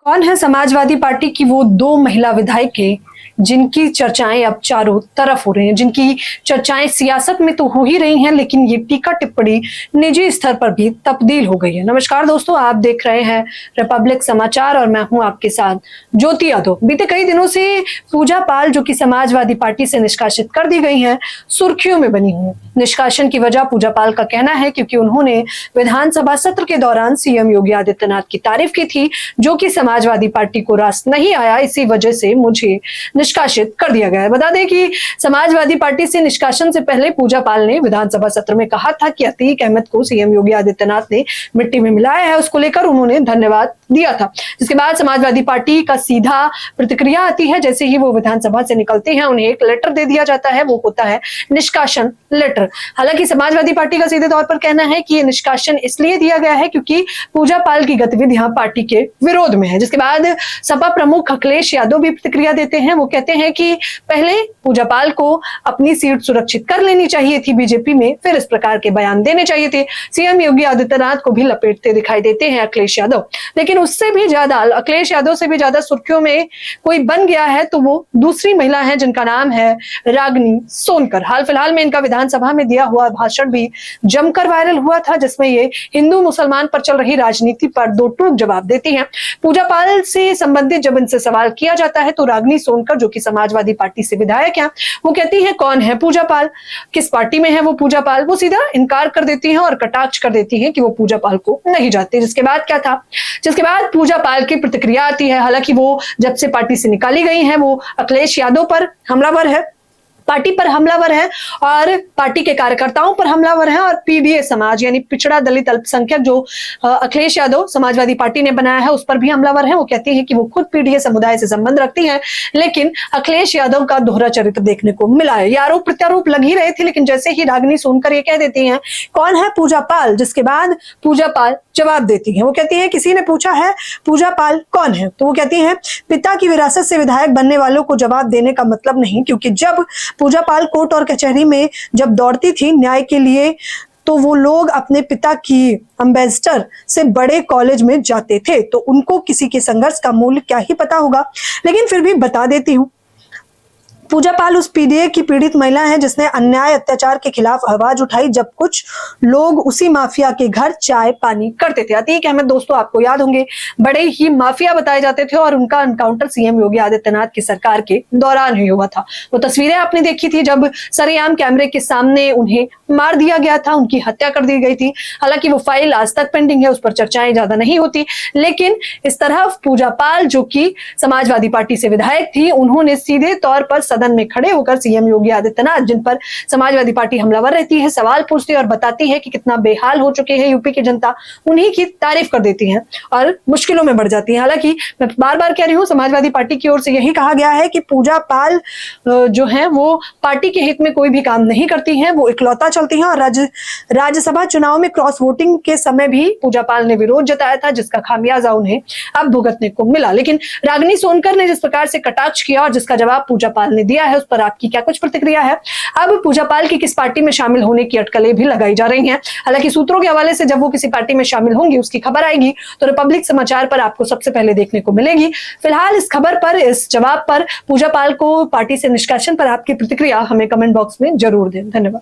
कौन है समाजवादी पार्टी की वो दो महिला विधायकें जिनकी चर्चाएं अब चारों तरफ हो रही हैं, जिनकी चर्चाएं सियासत में तो हो ही रही हैं, लेकिन ये टीका टिप्पणी निजी स्तर पर भी तब्दील हो गई है। नमस्कार दोस्तों, आप देख रहे हैं रिपब्लिक समाचार और मैं हूं आपके साथ ज्योति यादव। बीते कई दिनों से पूजा पाल, जो कि समाजवादी पार्टी से निष्कासित कर दी गई हैं, सुर्खियों में बनी हुई। निष्कासन की वजह पूजा पाल का कहना है क्योंकि उन्होंने विधानसभा सत्र के दौरान सीएम योगी आदित्यनाथ की तारीफ की थी, जो कि समाजवादी पार्टी को रास नहीं आया। इसी वजह से मुझे निष्कासित कर दिया गया है। बता दें कि समाजवादी पार्टी से निष्कासन से पहले पूजा पाल ने विधानसभा सत्र में कहा था कि अतीक अहमद को सीएम योगी आदित्यनाथ ने मिट्टी में मिलाया है, उसको लेकर उन्होंने धन्यवाद दिया था। जिसके बाद समाजवादी पार्टी का सीधा प्रतिक्रिया आती है। जैसे ही वो विधानसभा से निकलते हैं, उन्हें एक लेटर दे दिया जाता है, वो होता है निष्कासन लेटर। हालांकि समाजवादी पार्टी का सीधे तौर पर कहना है कि ये निष्कासन इसलिए दिया गया है क्योंकि पूजा पाल की गतिविधियां पार्टी के विरोध में है। जिसके बाद सपा प्रमुख अखिलेश यादव भी प्रतिक्रिया देते हैं। वो कहते हैं कि पहले पूजा पाल को अपनी सीट सुरक्षित कर लेनी चाहिए थी बीजेपी में, फिर इस प्रकार के बयान देने चाहिए थे। सीएम योगी आदित्यनाथ को भी लपेटते दिखाई देते हैं अखिलेश यादव। लेकिन उससे भी ज्यादा, अखिलेश यादव से भी ज्यादा सुर्खियों में कोई बन गया है तो वो दूसरी महिला है जिनका नाम है रागिनी सोनकर। हाल फिलहाल में इनका विधानसभा में दिया हुआ भाषण भी जमकर वायरल हुआ था, जिसमें ये हिंदू मुसलमान पर चल रही राजनीति पर दो टूक जवाब देती हैं। पूजा पाल से संबंधित जब इनसे सवाल किया जाता है तो रागिनी सोनकर, जो कि समाजवादी पार्टी से विधायक हैं, वो कहती है कौन है पूजा पाल, किस पार्टी में है वो पूजा पाल। वो सीधा इनकार कर देती हैं और कटाक्ष कर देती हैं कि वो पूजा पाल को नहीं जानती। जिसके बाद क्या था, जिसके बाद पूजा पाल की प्रतिक्रिया आती है। हालांकि वो जब से पार्टी से निकाली गई हैं, वो अखिलेश यादव पर हमलावर है, पार्टी पर हमलावर है और पार्टी के कार्यकर्ताओं पर हमलावर है और पीडीए समाज यानी पिछड़ा दलित अल्पसंख्यक जो अखिलेश यादव समाजवादी पार्टी ने बनाया है, उस पर भी हमलावर है। वो कहती है कि वो खुद पीडीए समुदाय से संबंध रखती हैं, लेकिन अखिलेश यादव का दोहरा चरित्र देखने को मिला है। ये आरोप प्रत्यारोप लग ही रहे थे, लेकिन जैसे ही रागिनी सोनकर ये कह देती हैं कौन है पूजा पाल, जिसके बाद पूजा पाल जवाब देती है। वो कहती है किसी ने पूछा है पूजा पाल कौन है, तो वो कहती है पिता की विरासत से विधायक बनने वालों को जवाब देने का मतलब नहीं, क्योंकि जब पूजा पाल कोर्ट और कचहरी में जब दौड़ती थी न्याय के लिए, तो वो लोग अपने पिता की एम्बेसडर से बड़े कॉलेज में जाते थे, तो उनको किसी के संघर्ष का मूल्य क्या ही पता होगा। लेकिन फिर भी बता देती हूँ, पूजा पाल उस पीडीए की पीड़ित महिला है जिसने अन्याय अत्याचार के खिलाफ आवाज उठाई जब कुछ लोग उसी माफिया के घर चाय पानी करते थे। अतीक अहमद दोस्तों आपको याद होंगे, बड़े ही माफिया बताए जाते थे और उनका एनकाउंटर सीएम योगी आदित्यनाथ की सरकार के दौरान ही हुआ था। वो तस्वीरें आपने देखी थी जब सरेआम कैमरे के सामने उन्हें मार दिया गया था, उनकी हत्या कर दी गई थी। हालांकि वो फाइल आज तक पेंडिंग है, उस पर चर्चाएं ज्यादा नहीं होती। लेकिन इस तरह पूजा पाल, जो कि समाजवादी पार्टी से विधायक थी, उन्होंने सीधे तौर पर सदन में खड़े होकर सीएम योगी आदित्यनाथ, जिन पर समाजवादी पार्टी हमलावर रहती है, सवाल पूछती है और बताती है कि कितना बेहाल हो चुके हैं यूपी की जनता, उन्हीं की तारीफ कर देती हैं और मुश्किलों में बढ़ जाती है। हालांकि मैं बार बार कह रही हूँ, समाजवादी पार्टी की ओर से यही कहा गया है कि पूजा पाल जो है वो पार्टी के हित में कोई भी काम नहीं करती हैं, वो इकलौता चलती हैं। और राज्यसभा चुनाव में क्रॉस वोटिंग के समय भी पूजा पाल ने विरोध जताया था, जिसका खामियाजा उन्हें अब भुगतने को मिला। लेकिन रागिनी सोनकर ने जिस प्रकार से कटाक्ष किया और जिसका जवाब पूजा पाल ने दिया है, उस पर आपकी क्या कुछ प्रतिक्रिया है। अब पूजा पाल की किस पार्टी में शामिल होने की अटकलें भी लगाई जा रही हैं। हालांकि सूत्रों के हवाले से जब वो किसी पार्टी में शामिल होंगी, उसकी खबर आएगी तो रिपब्लिक समाचार पर आपको सबसे पहले देखने को मिलेगी। फिलहाल इस खबर पर, इस जवाब पर, पूजा पाल को पार्टी से निष्कासन पर आपकी प्रतिक्रिया हमें कमेंट बॉक्स में जरूर दें। धन्यवाद।